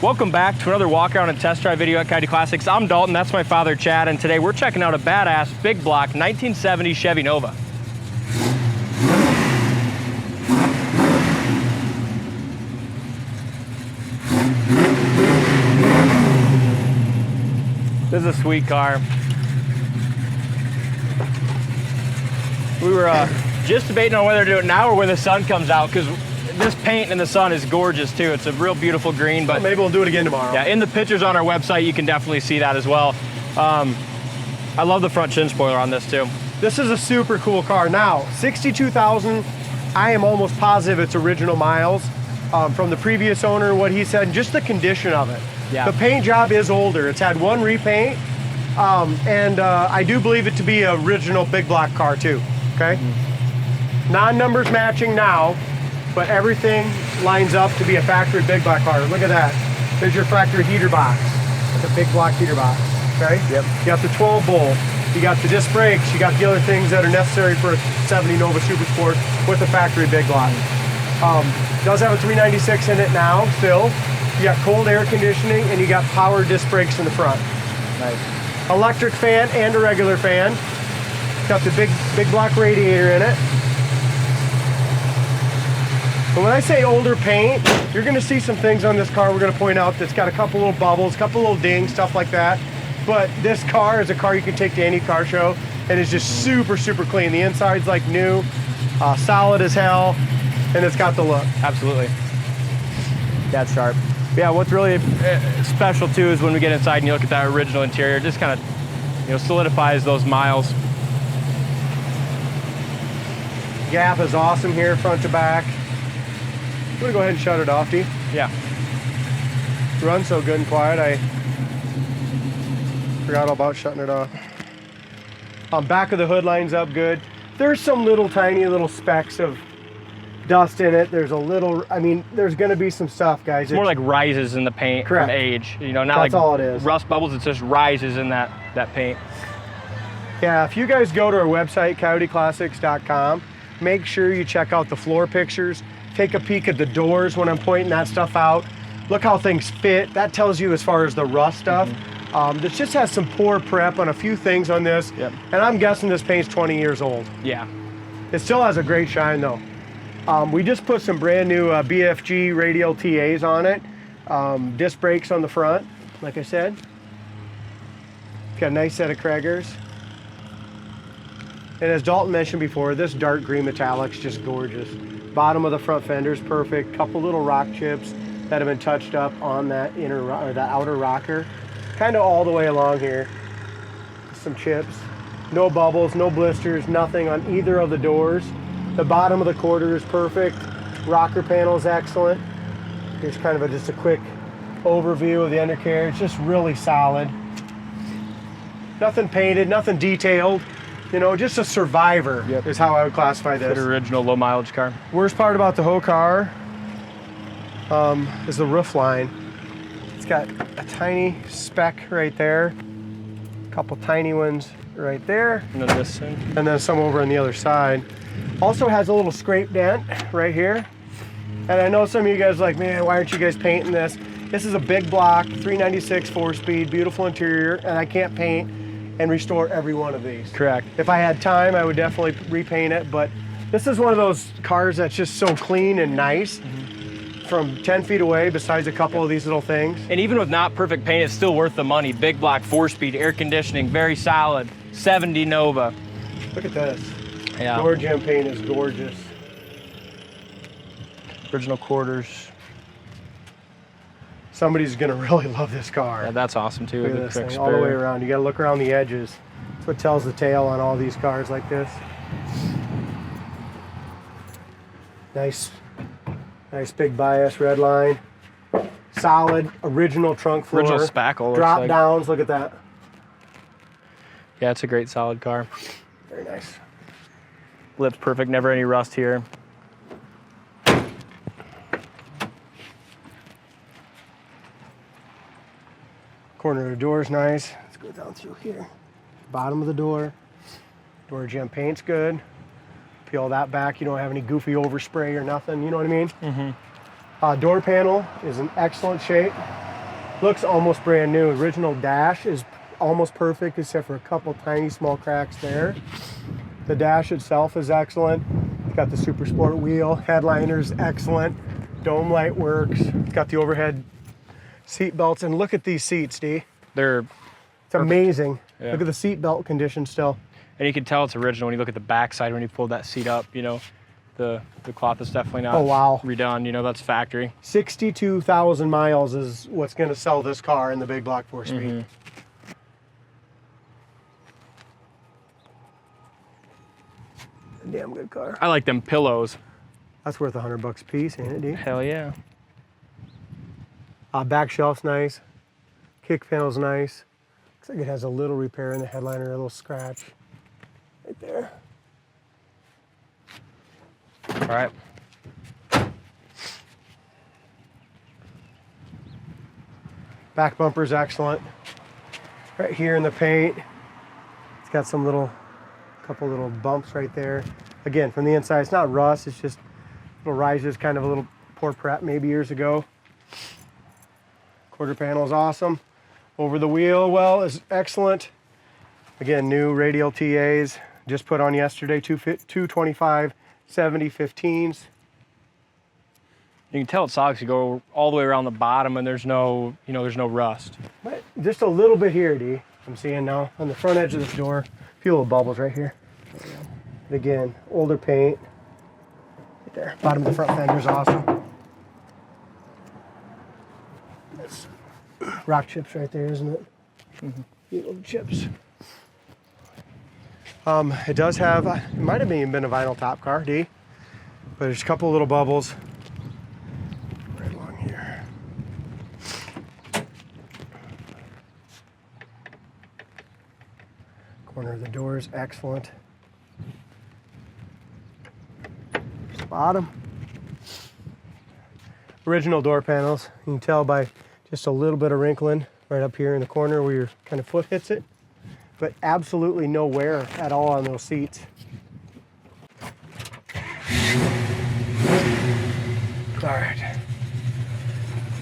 Welcome back to another walk around and test drive video at Coyote Classics. I'm Dalton, that's my father Chad, and today we're checking out a badass big block 1970 Chevy Nova. This is a sweet car. We were just debating on whether to do it now or when the sun comes out, because this paint in the sun is gorgeous too. It's a real beautiful green, but maybe we'll do it again tomorrow. Yeah, in the pictures on our website, you can definitely see that as well. I love the front chin spoiler on this too. This is a super cool car. Now, 62,000, I am almost positive it's original miles from the previous owner, what he said, and just the condition of it. Yeah. The paint job is older. It's had one repaint, and I do believe it to be an original big block car too, okay? Non-numbers matching now, but everything lines up to be a factory big block car. Look at that. There's your factory heater box. It's a big block heater box, okay? Yep. You got the 12 bolt. You got the disc brakes. You got the other things that are necessary for a 70 Nova Super Sport with a factory big block. Does have a 396 in it now, still. You got cold air conditioning, and you got power disc brakes in the front. Nice. Electric fan and a regular fan. Got the big block radiator in it. But when I say older paint, you're gonna see some things on this car we're gonna point out that's got a couple little bubbles, a couple little dings, stuff like that. But this car is a car you can take to any car show, and it's just super, super clean. The inside's like new, solid as hell, and it's got the look. Absolutely. That's sharp. Yeah, what's really special too is when we get inside and you look at that original interior, it just kind of, solidifies those miles. Gap is awesome here, front to back. I'm gonna go ahead and shut it off, D. Yeah. Runs so good and quiet, I forgot all about shutting it off. Back of the hood lines up good. There's some tiny little specks of dust in it. There's a little, there's gonna be some stuff, guys. It's more like rises in the paint. Correct. From age. Not That's like all it is. Rust bubbles, it just rises in that paint. Yeah, if you guys go to our website, coyoteclassics.com, make sure you check out the floor pictures. Take a peek at the doors when I'm pointing that stuff out. Look how things fit. That tells you as far as the rust stuff. This just has some poor prep on a few things on this. Yep. And I'm guessing this paint's 20 years old. Yeah. It still has a great shine though. We just put some brand new BFG radial TAs on it. Disc brakes on the front, like I said. It's got a nice set of Cragars. And as Dalton mentioned before, this dark green metallic's just gorgeous. Bottom of the front fender's perfect. Couple little rock chips that have been touched up on that outer rocker. Kind of all the way along here. Some chips. No bubbles, no blisters, nothing on either of the doors. The bottom of the quarter is perfect. Rocker panel is excellent. Here's kind of just a quick overview of the undercarriage. Just really solid. Nothing painted, nothing detailed. Just a survivor. Yep. Is how I would classify this. Good original low mileage car. Worst part about the whole car is the roof line. It's got a tiny speck right there. A couple tiny ones right there. And then this thing. And then some over on the other side. Also has a little scrape dent right here. And I know some of you guys are like, man, why aren't you guys painting this? This is a big block, 396 4-speed, beautiful interior, and I can't paint and restore every one of these. Correct. If I had time, I would definitely repaint it, but this is one of those cars that's just so clean and nice from 10 feet away, besides a couple of these little things. And even with not perfect paint, it's still worth the money. Big block, 4-speed, air conditioning, very solid. 70 Nova. Look at this. Yeah. Door jam paint is gorgeous. Original quarters. Somebody's gonna really love this car. Yeah, that's awesome too. Look at The this quick thing, all the way spare. around. You gotta look around the edges. That's what tells the tale on all these cars like this. Nice big bias, red line. Solid, original trunk floor. Original spackle. looks Drop like. downs, look at that. Yeah, it's a great solid car. Very nice. Lips perfect, never any rust here. Corner of the door is nice. Let's go down through here. Bottom of the door. Door jam paint's good. Peel that back. You don't have any goofy overspray or nothing. You know what I mean? Mm-hmm. Door panel is in excellent shape. Looks almost brand new. Original dash is almost perfect except for a couple tiny small cracks there. The dash itself is excellent. It's got the Super Sport wheel. Headliner's excellent. Dome light works. It's got the overhead seat belts. And look at these seats, D. They're It's amazing. Yeah. Look at the seat belt condition still. And you can tell it's original when you look at the backside when you pulled that seat up, you know. The cloth is definitely not redone, you know, that's factory. 62,000 miles is what's going to sell this car in the big block 4-speed. Damn good car. I like them pillows. That's worth $100 a piece, ain't it, dude? Hell yeah. Back shelf's nice. Kick panel's nice. Looks like it has a little repair in the headliner, a little scratch right there. All right. Back bumper's excellent. Right here in the paint, it's got some couple little bumps right there. Again, from the inside, it's not rust, it's just little rises, kind of a little poor prep maybe years ago. Quarter panel is awesome. Over the wheel well is excellent. Again, new radial TAs, just put on yesterday, 225 70-15s. You can tell it sucks. You go all the way around the bottom and there's no, you know, there's no rust. But just a little bit here, D. I'm seeing now on the front edge of this door, a few little bubbles right here. And again, older paint. Right there. Bottom of the front fender is awesome. That's rock chips right there, isn't it? Few little chips. It does have, it might have even been a vinyl top car, D. But there's a couple little bubbles right along here. Corner of the door is excellent. Bottom. Original door panels. You can tell by just a little bit of wrinkling right up here in the corner where your kind of foot hits it. But absolutely no wear at all on those seats. All right.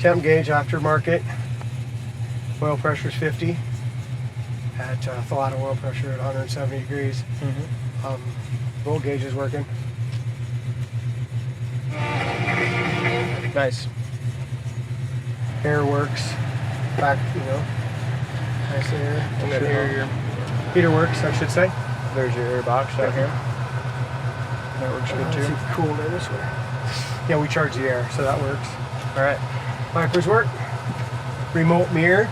Temp gauge aftermarket. Oil pressure is 50. At thaw-out oil pressure at 170 degrees. Roll gauge is working. Nice. Air works. Back, you know. Nice air. And then here your heater works, I should say. there's your air box down here. That works good too. Cool in this way. Yeah, we charge the air, so that works. All right. Wipers work. Remote mirror.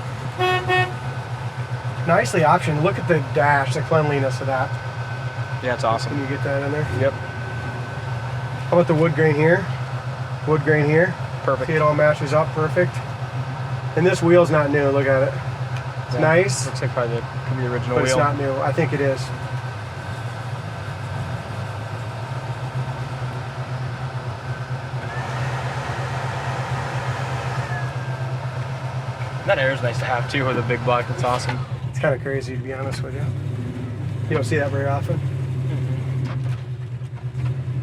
Nicely optioned. Look at the dash, the cleanliness of that. Yeah, it's awesome. Can you get that in there? Yep. How about the wood grain here? Wood grain here. Perfect. See, it all matches up perfect. And this wheel's not new. Look at it. It's nice. Looks like probably could be the original But wheel. it's not new. I think it is. That air is nice to have too with a big block. That's awesome. It's kind of crazy, to be honest with you. You don't see that very often.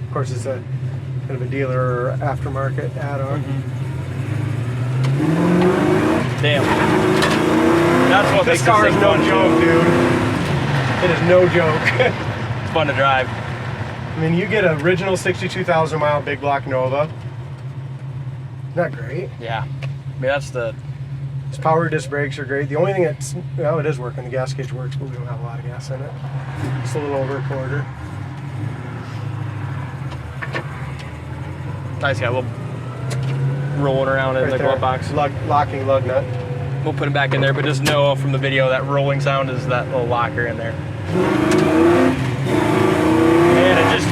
Of course, it's a kind of a dealer or aftermarket add-on. Damn. That's what This makes car this is thing no fun, joke, too. dude. It is no joke. It's fun to drive. I mean, you get an original 62,000 mile big block Nova. Isn't that great? Yeah. I mean, that's the... Its power disc brakes are great. The only thing that's, well, it is working. The gas gauge works, but we don't have a lot of gas in it. It's a little over a quarter. Nice, got a little rolling around in the glove box. Locking lug nut. We'll put it back in there, but just know from the video that rolling sound is that little locker in there. Man, it just,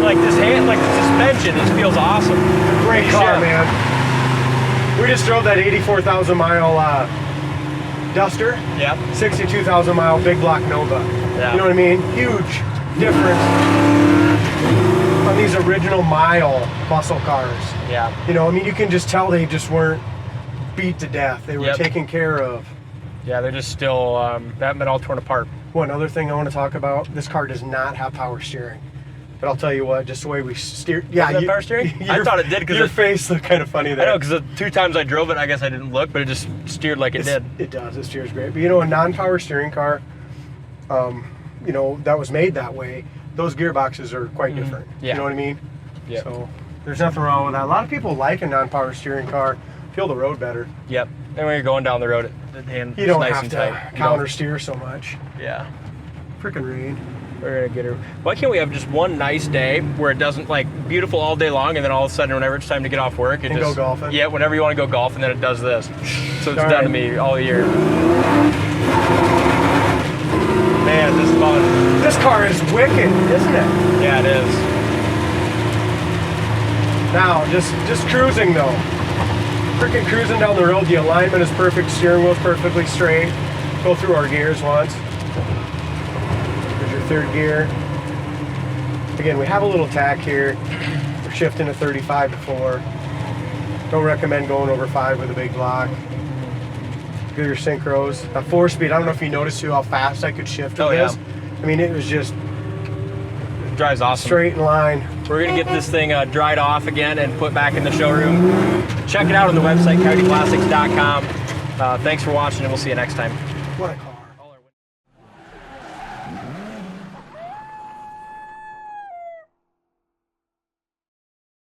like this hand, like the suspension, just feels awesome. Great car, man. We just drove that 84,000 mile Duster. Yeah. 62,000 mile big block Nova. Yeah. You know what I mean? Huge difference on these original mile muscle cars. Yeah. You know, I mean, you can just tell they just weren't beat to death. They were taken care of. Yeah, they're just still, they haven't been all torn apart. One other thing I want to talk about, this car does not have power steering. But I'll tell you what, just the way we steer. Yeah, Does that power steering? I thought it did because your face looked kind of funny there. I know, because the 2 times I drove it, I guess I didn't look, but it just steered like it did. It does. It steers great. But you know, a non-power steering car, you know, that was made that way, those gearboxes are quite different. Yeah. You know what I mean? Yeah. So there's nothing wrong with that. A lot of people like a non-power steering car, feel the road better. Yep. And when you're going down the road, the hand You don't nice have and to tight. counter steer so much. Yeah. Freaking rain. We're gonna get her. Why can't we have just one nice day where it doesn't like beautiful all day long, and then all of a sudden, whenever it's time to get off work, it And just go golfing? Yeah, whenever you want to go golf, and then it does this. So it's All done to right. me all year. Man, this is fun. This car is wicked, isn't it? Yeah, it is. Now, just cruising though. Freaking cruising down the road. The alignment is perfect. Steering wheel's perfectly straight. Go through our gears once. There's your third gear. Again, we have a little tack here. We're shifting to 35 to 4. Don't recommend going over 5 with a big block. Get your synchros. A 4-speed. I don't know if you noticed too how fast I could shift with this. I mean, it was just It drives awesome. straight in line. We're gonna get this thing dried off again and put back in the showroom. Check it out on the website, coyoteclassics.com. Thanks for watching, and we'll see you next time. What a car.